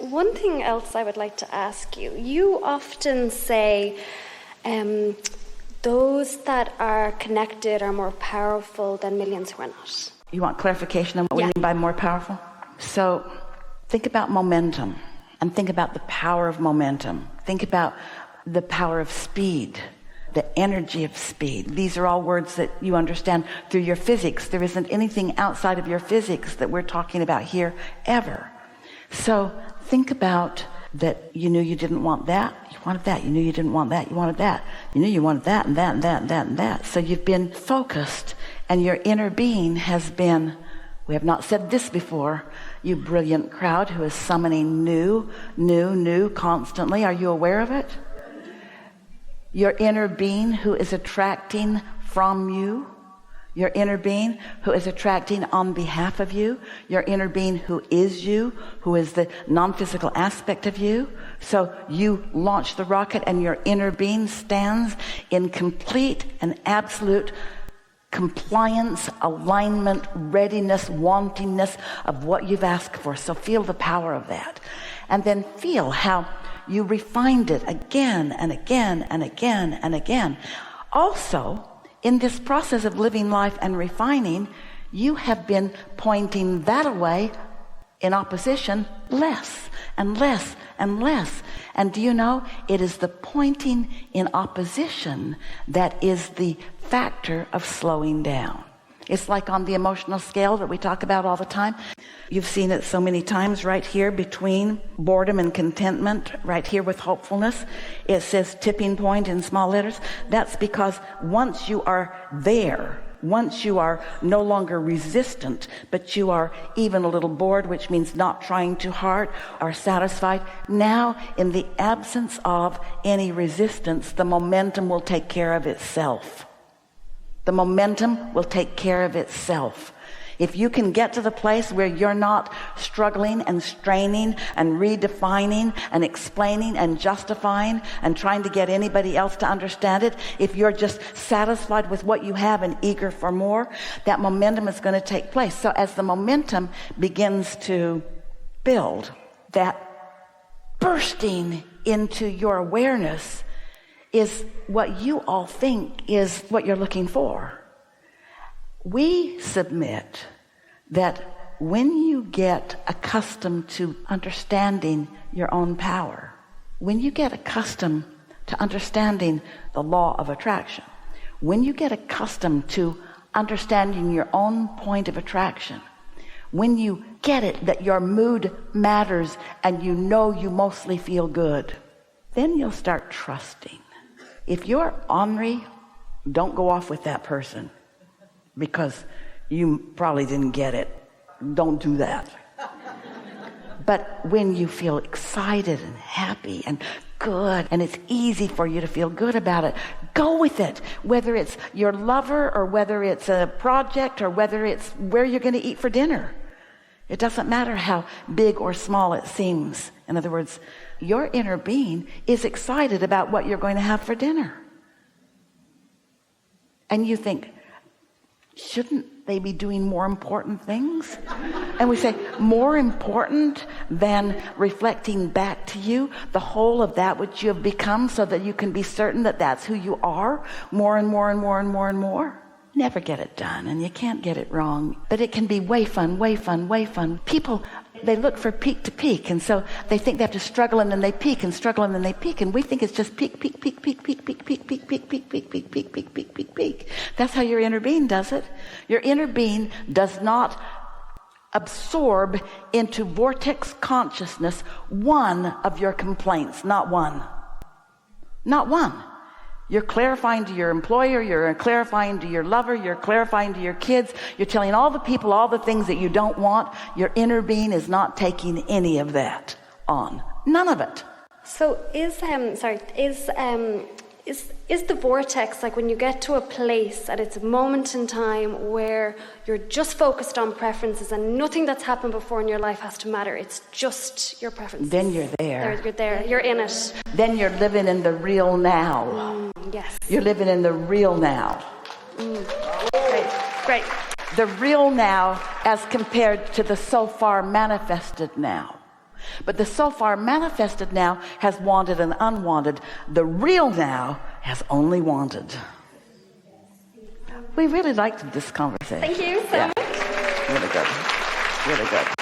One thing else I would like to ask you. You often say those that are connected are more powerful than millions who are not. You want clarification on what we mean by more powerful? So think about momentum and think about the power of momentum. Think about the power of speed, the energy of speed. These are all words that you understand through your physics. There isn't anything outside of your physics that we're talking about here ever. So think about that you knew you didn't want that, you wanted that, you knew you didn't want that, you wanted that, you knew you wanted that and that and that and that and that. So you've been focused and your inner being has been, we have not said this before, you brilliant crowd who is summoning new constantly. Are you aware of it? Your inner being who is attracting from you, your inner being who is attracting on behalf of you, your inner being who is you, who is the non-physical aspect of you. So you launch the rocket and your inner being stands in complete and absolute compliance, alignment, readiness, wantingness of what you've asked for. So feel the power of that. And then feel how you refined it again and again and again and again. Also, in this process of living life and refining, you have been pointing that away in opposition less and less and less. And do you know, it is the pointing in opposition that is the factor of slowing down. It's like on the emotional scale that we talk about all the time. You've seen it so many times right here between boredom and contentment, right here with hopefulness. It says tipping point in small letters. That's because once you are there, once you are no longer resistant, but you are even a little bored, which means not trying too hard, or satisfied, now in the absence of any resistance, the momentum will take care of itself. The momentum will take care of itself. If you can get to the place where you're not struggling and straining and redefining and explaining and justifying and trying to get anybody else to understand it, if you're just satisfied with what you have and eager for more, that momentum is going to take place. So as the momentum begins to build, that bursting into your awareness is what you all think is what you're looking for. We submit that when you get accustomed to understanding your own power, when you get accustomed to understanding the law of attraction, when you get accustomed to understanding your own point of attraction, when you get it that your mood matters and you know you mostly feel good, then you'll start trusting. If you're ornery, don't go off with that person because you probably didn't get it. Don't do that. But when you feel excited and happy and good, and it's easy for you to feel good about it, go with it. Whether it's your lover or whether it's a project or whether it's where you're going to eat for dinner. It doesn't matter how big or small it seems. In other words, your inner being is excited about what you're going to have for dinner. And you think, shouldn't they be doing more important things? And we say, more important than reflecting back to you the whole of that which you have become so that you can be certain that that's who you are, more and more and more and more and more. Never get it done, and you can't get it wrong. But it can be way fun, way fun, way fun. People, they look for peak to peak, and so they think they have to struggle and then they peak and struggle and then they peak, and we think it's just peak, peak, peak, peak, peak, peak, peak, peak, peak, peak, peak, peak, peak, peak, peak, peak, peak. That's how your inner being does it. Your inner being does not absorb into vortex consciousness one of your complaints, not one. Not one. You're clarifying to your employer, you're clarifying to your lover, you're clarifying to your kids, you're telling all the people all the things that you don't want. Your inner being is not taking any of that on. None of it. So is the vortex like when you get to a place and it's a moment in time where you're just focused on preferences and nothing that's happened before in your life has to matter, it's just your preferences? Then you're there. You're there, you're in it. Then you're living in the real now. Yes. You're living in the real now. Great. The real now as compared to the so far manifested now. But the so far manifested now has wanted and unwanted. The real now has only wanted. We really liked this conversation. Thank you so much. Really good. Really good.